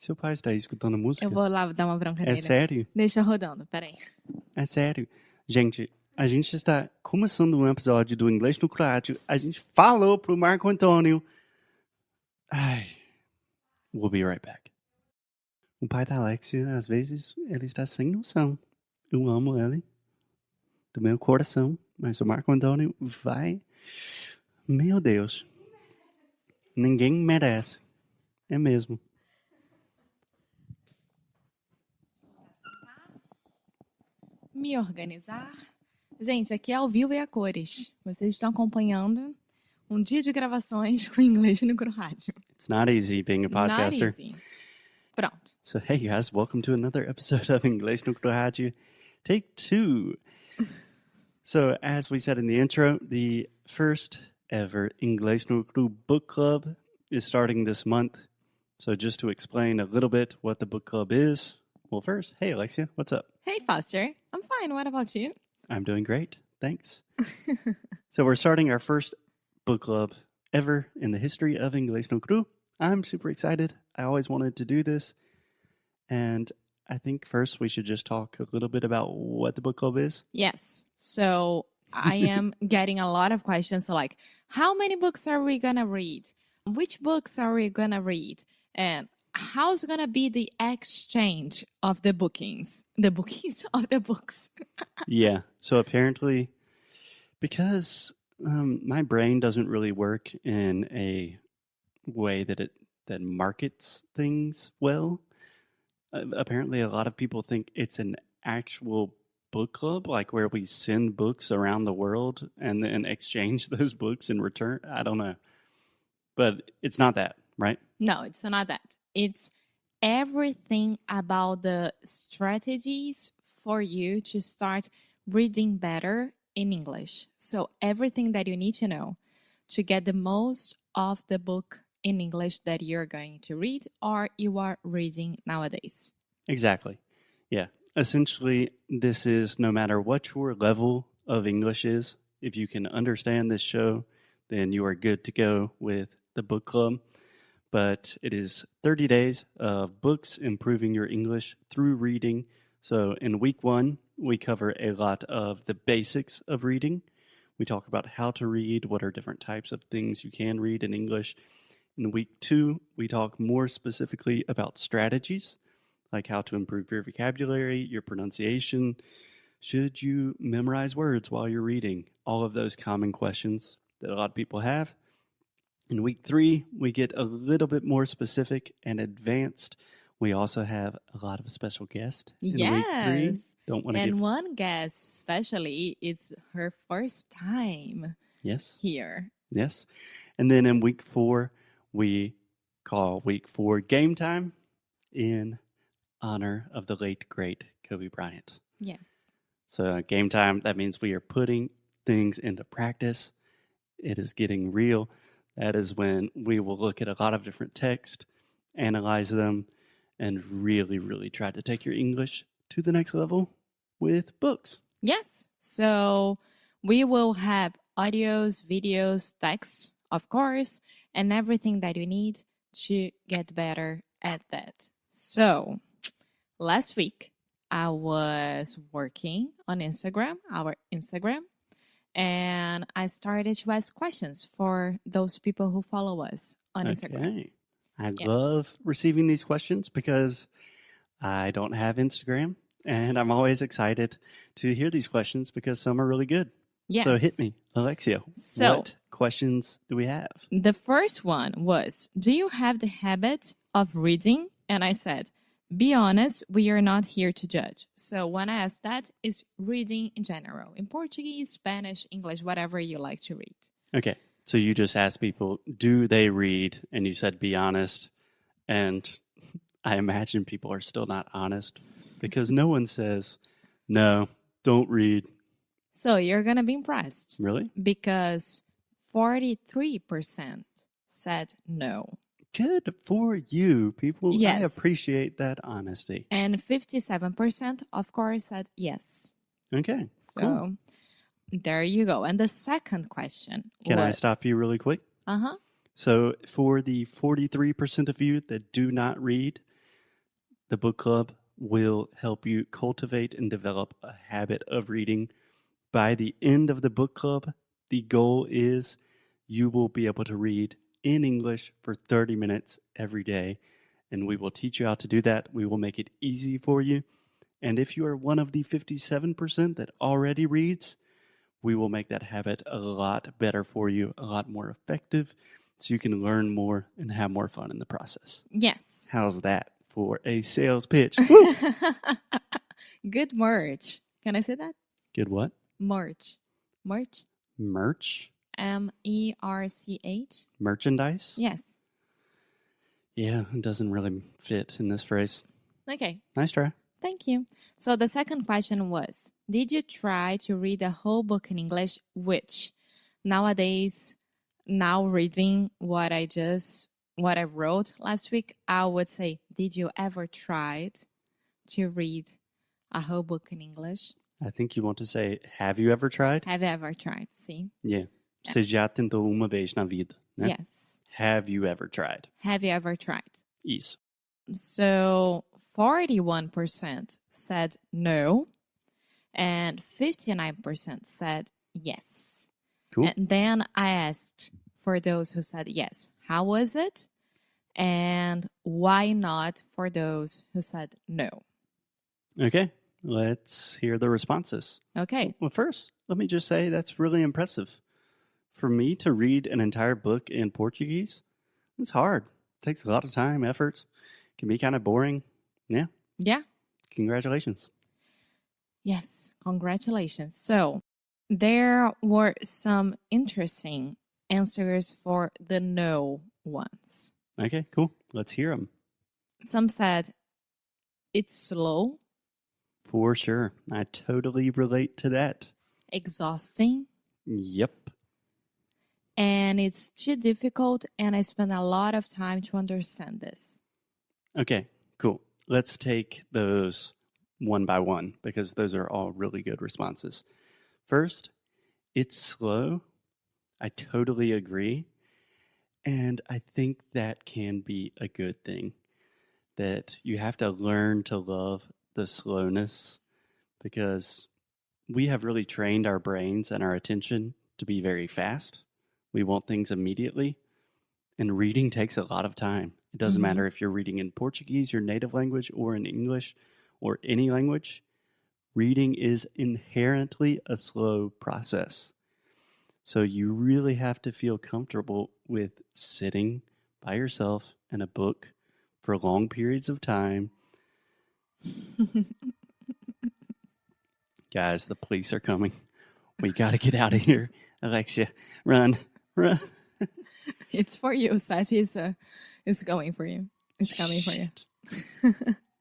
Seu pai está escutando música? Eu vou lá dar uma bronca nele. É sério? Deixa rodando, peraí. É sério. Gente, a gente está começando um episódio do Inglês no Rádio. A gente falou pro Marco Antônio. Ai, we'll be right back. O pai da Alexia, às vezes, ele está sem noção. Eu amo ele, do meu coração, mas o Marco Antônio vai... Meu Deus. Ninguém merece. É mesmo. Me organizar. Gente, aqui é ao vivo e a cores. Vocês estão acompanhando um dia de gravações com inglês no Rádio. It's not easy being a podcaster. Not easy. Pronto. So, hey guys, welcome to another episode of Inglês no Rádio, take 2. So, as we said in the intro, the first ever Inglês no book club is starting this month. So, just to explain a little bit what the book club is, well, first, hey Alexia, what's up? Hey, Foster. I'm fine. What about you? I'm doing great, thanks. So, we're starting our first book club ever in the history of Inglês no Cru. I'm super excited. I always wanted to do this. And I think first we should just talk a little bit about what the book club is. Yes. So I am getting a lot of questions like, how many books are we going to read? Which books are we going to read? And how's going to be the exchange of the bookings? The bookings of the books. Yeah. So apparently, because my brain doesn't really work in a way that markets things well. Apparently, a lot of people think it's an actual book club, like where we send books around the world and then exchange those books in return. I don't know. But it's not that, right? No, it's not that. It's everything about the strategies for you to start reading better in English. So everything that you need to know to get the most of the book in English that you're going to read or you are reading nowadays. Exactly. Yeah. Essentially, this is no matter what your level of English is, if you can understand this show, then you are good to go with the book club. But it is 30 days of books improving your English through reading. So in week 1, we cover a lot of the basics of reading. We talk about how to read, what are different types of things you can read in English. In week 2, we talk more specifically about strategies, like how to improve your vocabulary, your pronunciation. Should you memorize words while you're reading? All of those common questions that a lot of people have. In week 3, we get a little bit more specific and advanced. We also have a lot of special guests in week 3. Don't want to give... one guest, especially, it's her first time here. Yes. And then in week 4, we call week 4 game time in honor of the late, great Kobe Bryant. Yes. So game time, that means we are putting things into practice. It is getting real. That is when we will look at a lot of different text, analyze them, and really, really try to take your English to the next level with books. Yes. So we will have audios, videos, texts, of course, and everything that you need to get better at that. So last week, I was working on Instagram, our Instagram, and I started to ask questions for those people who follow us on Instagram. I love receiving these questions because I don't have Instagram, and I'm always excited to hear these questions because some are really good. Yes. So hit me, Alexia. So, what questions do we have? The first one was, do you have the habit of reading? And I said, be honest, we are not here to judge. So when I asked that, is reading in general, in Portuguese, Spanish, English, whatever you like to read. Okay. So you just asked people, do they read? And you said, be honest. And I imagine people are still not honest because no one says, no, don't read. So you're going to be impressed. Really? Because 43% said no. Good for you, people. Yes. I appreciate that honesty. And 57%, of course, said yes. Okay, so cool. There you go. And the second question Can I stop you really quick? Uh-huh. So for the 43% of you that do not read, the book club will help you cultivate and develop a habit of reading. By the end of the book club, the goal is you will be able to read in English for 30 minutes every day, and we will teach you how to do that. We will make it easy for you. And if you are one of the 57% that already reads, we will make that habit a lot better for you, a lot more effective, so you can learn more and have more fun in the process. Yes. How's that for a sales pitch? Good merch. Can I say that? Good what? Merch. Merch? Merch? M-E-R-C-H? Merchandise? Yes. Yeah, it doesn't really fit in this phrase. Okay. Nice try. Thank you. So the second question was, did you try to read a whole book in English? Which nowadays, now reading what I wrote last week, I would say, did you ever try to read a whole book in English? I think you want to say, have you ever tried? Have you ever tried? See? Yeah. Você já tentou uma vez na vida, né? Yes. Have you ever tried? Have you ever tried? Isso. So 41% said no, and 59% said yes. Cool. And then I asked for those who said yes, how was it? And why not for those who said no? Okay, let's hear the responses. Okay. Well, first, let me just say that's really impressive. For me to read an entire book in Portuguese, it's hard. It takes a lot of time, effort. It can be kind of boring. Yeah. Yeah. Congratulations. Yes, congratulations. So there were some interesting answers for the no ones. Okay, cool. Let's hear them. Some said it's slow, For sure. I totally relate to that. exhausting, Yep. and it's too difficult, and I spend a lot of time to understand this. Okay, cool. Let's take those one by one because those are all really good responses. First, it's slow. I totally agree. And I think that can be a good thing. That you have to learn to love the slowness because we have really trained our brains and our attention to be very fast. We want things immediately. And reading takes a lot of time. It doesn't matter if you're reading in Portuguese, your native language, or in English, or any language. Reading is inherently a slow process. So you really have to feel comfortable with sitting by yourself in a book for long periods of time. Guys, the police are coming. We got to get out of here. Alexia, run, run. It's for you, Seth. It's going for you. It's coming for you.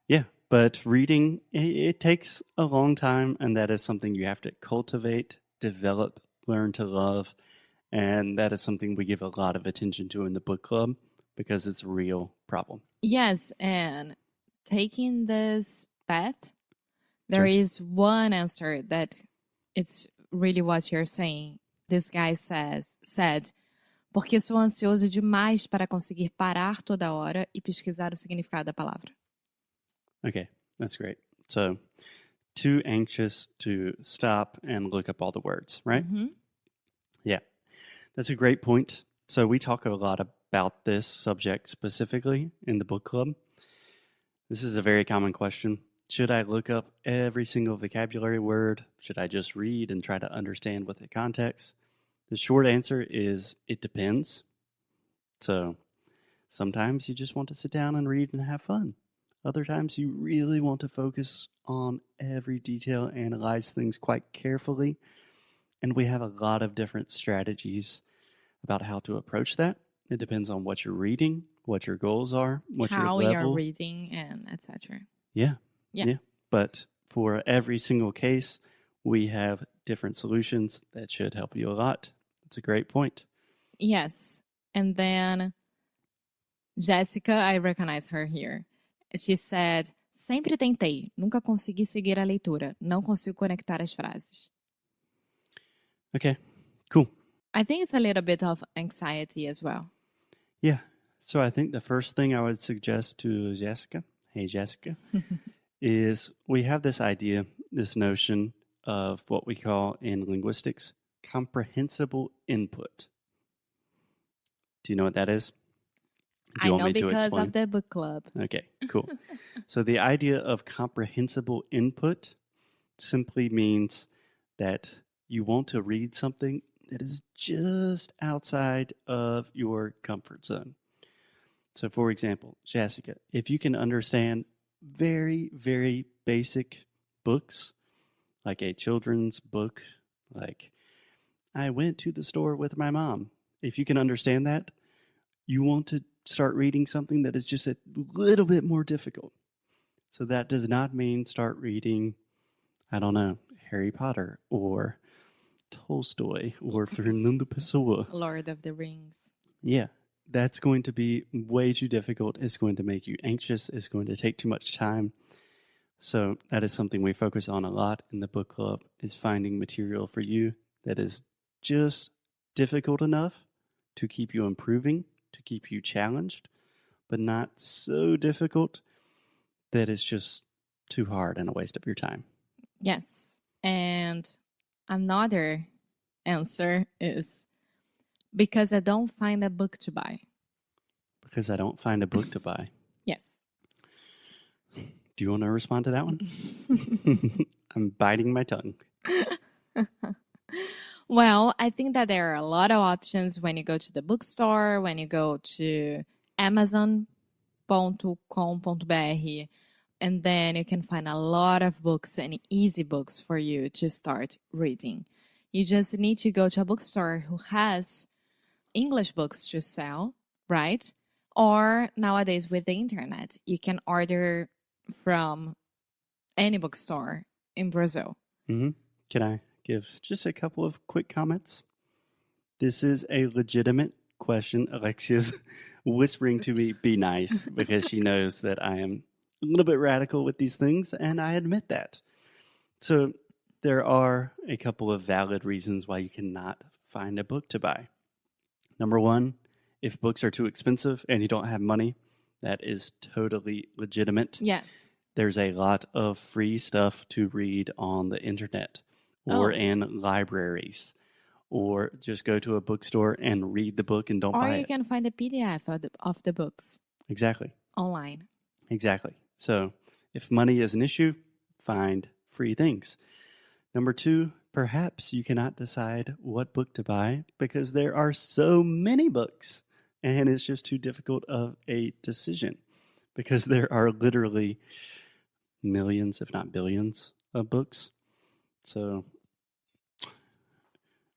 Yeah, but reading, it takes a long time, and that is something you have to cultivate, develop, learn to love, and that is something we give a lot of attention to in the book club because it's a real problem. Yes, and taking this path, there Sure. is one answer that it's really what you're saying. This guy said, porque sou ansioso demais para conseguir parar toda hora e pesquisar o significado da palavra. Okay, that's great. So, too anxious to stop and look up all the words, right? Yeah, that's a great point. So, we talk a lot about this subject specifically in the book club. This is a very common question. Should I look up every single vocabulary word? Should I just read and try to understand with the context? The short answer is it depends. So sometimes you just want to sit down and read and have fun. Other times you really want to focus on every detail, analyze things quite carefully. And we have a lot of different strategies about how to approach that. It depends on what you're reading, what your goals are, what How your level. you're reading, and etc. Yeah. Yeah. But for every single case, we have different solutions that should help you a lot. That's a great point. Yes. And then Jessica, I recognize her here. She said, sempre tentei, nunca consegui seguir a leitura, não consigo conectar as frases. Okay, cool. I think it's a little bit of anxiety as well. Yeah. So I think the first thing I would suggest to Jessica, hey Jessica, is we have this idea, this notion of what we call in linguistics comprehensible input. Do you know what that is? Do you I want know me to because explain? of the book club. Okay, cool. So the idea of comprehensible input simply means that you want to read something that is just outside of your comfort zone. So, for example, Jessica, if you can understand very, very basic books, like a children's book, like I went to the store with my mom, if you can understand that, you want to start reading something that is just a little bit more difficult. So that does not mean start reading, I don't know, Harry Potter or Tolstoy or Fernando Pessoa. Lord of the Rings. Yeah, that's going to be way too difficult. It's going to make you anxious. It's going to take too much time. So that is something we focus on a lot in the book club, is finding material for you that is just difficult enough to keep you improving, to keep you challenged, but not so difficult that it's just too hard and a waste of your time. Yes. And another answer is because I don't find a book to buy. Because I don't find a book to buy. Yes. Do you want to respond to that one? I'm biting my tongue. Well, I think that there are a lot of options when you go to the bookstore, when you go to Amazon.com.br, and then you can find a lot of books and easy books for you to start reading. You just need to go to a bookstore who has English books to sell, right? Or nowadays with the internet, you can order from any bookstore in Brazil. Mm-hmm. Can I give just a couple of quick comments? This is a legitimate question. Alexia's whispering to me, be nice, because she knows that I am a little bit radical with these things, and I admit that. So there are a couple of valid reasons why you cannot find a book to buy. Number one, if books are too expensive and you don't have money, that is totally legitimate. Yes. There's a lot of free stuff to read on the internet or in libraries, or just go to a bookstore and read the book and don't buy it. Or you can find a PDF of the books. Exactly. Online. Exactly. So if money is an issue, find free things. Number two, perhaps you cannot decide what book to buy because there are so many books and it's just too difficult of a decision because there are literally millions, if not billions, of books. So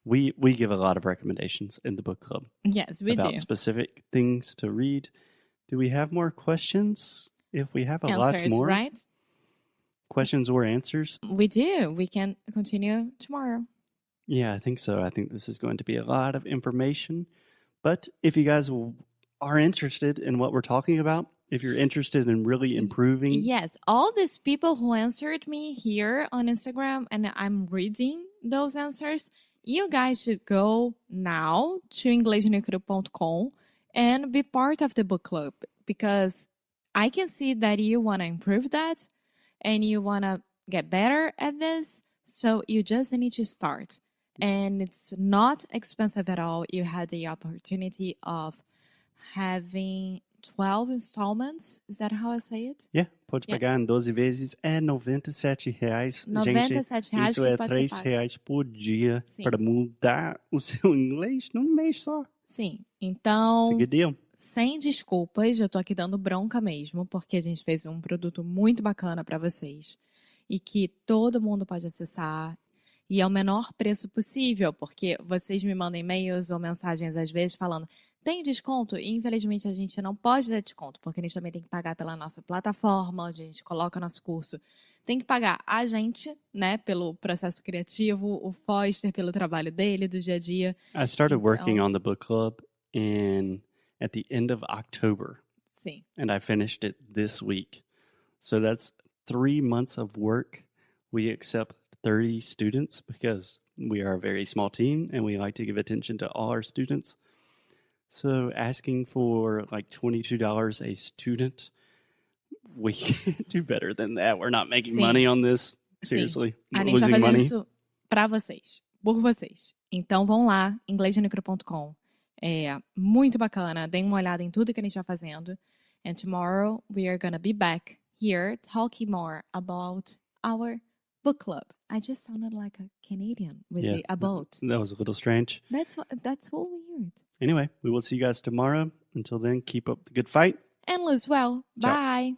we give a lot of recommendations in the book club. Yes, we about do. Specific things to read. Do we have more questions? If we have a lot more right? questions or answers. We do. We can continue tomorrow. Yeah, I think so. I think this is going to be a lot of information. But if you guys are interested in what we're talking about, if you're interested in really improving. Yes, all these people who answered me here on Instagram, and I'm reading those answers, you guys should go now to inglesnecro.com and be part of the book club, because I can see that you want to improve that and you want to get better at this. So you just need to start. And it's not expensive at all. You had the opportunity of having 12 installments. Is that how I say it? Yeah, pode pagar em 12 vezes. É R$97. Gente, R$97 isso é R$3 por dia Sim. para mudar o seu inglês num mês só. Sim, então, It's a good deal. sem desculpas, eu tô aqui dando bronca mesmo, porque a gente fez um produto muito bacana para vocês e que todo mundo pode acessar e é o menor preço possível, porque vocês me mandam e-mails ou mensagens às vezes falando, tem desconto? E infelizmente a gente não pode dar desconto, porque a gente também tem que pagar pela nossa plataforma, onde a gente coloca nosso curso. Tem que pagar a gente, né, pelo processo criativo, o Foster pelo trabalho dele, do dia a dia. I started working on the book club at the end of October. Sim. And I finished it this week. So that's 3 months of work. We accept 30 students because we are a very small team and we like to give attention to all our students. So asking for like $22 a student We can't do better than that. We're not making Sim. money on this. Sim. Seriously. A We're gente tá losing fazendo money. isso pra vocês, por vocês. Então vão lá, inglesdenicro.com. É muito bacana. Deem uma olhada em tudo que a gente tá fazendo. And tomorrow we are gonna be back here talking more about our book club. I just sounded like a Canadian with the about. That was a little strange. That's so weird. Anyway, we will see you guys tomorrow. Until then, keep up the good fight. And live well. Ciao. Bye.